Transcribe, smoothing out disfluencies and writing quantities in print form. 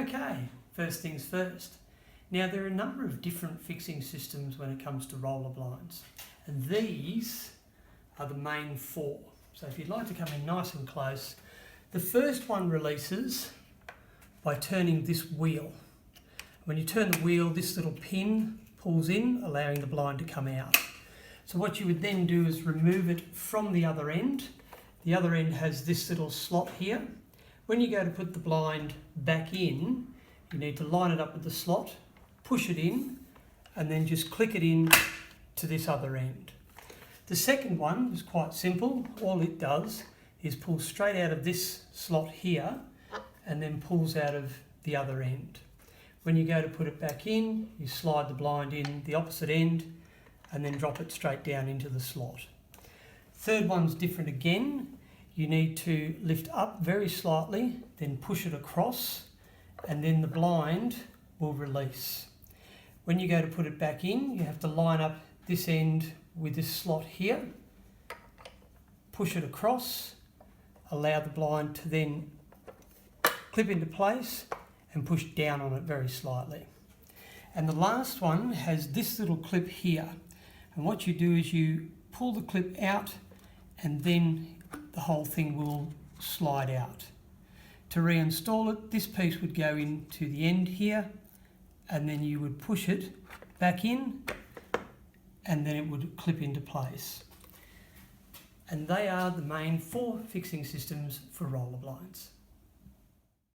Okay, first things first. Now there are a number of different fixing systems when it comes to roller blinds, and these are the main four. So if you'd like to come in nice and close, the first one releases by turning this wheel. When you turn the wheel, this little pin pulls in, allowing the blind to come out. So what you would then do is remove it from the other end. The other end has this little slot here. When you go to put the blind back in, you need to line it up with the slot, push it in, and then just click it in to this other end. The second one is quite simple. All it does is pull straight out of this slot here and then pulls out of the other end. When you go to put it back in, you slide the blind in the opposite end and then drop it straight down into the slot. Third one's different again. You need to lift up very slightly, then push it across, and then the blind will release. When you go to put it back in, you have to line up this end with this slot here, push it across, allow the blind to then clip into place and push down on it very slightly. And the last one has this little clip here. And what you do is you pull the clip out and then the whole thing will slide out. To reinstall it, this piece would go into the end here and then you would push it back in and then it would clip into place. And they are the main four fixing systems for roller blinds.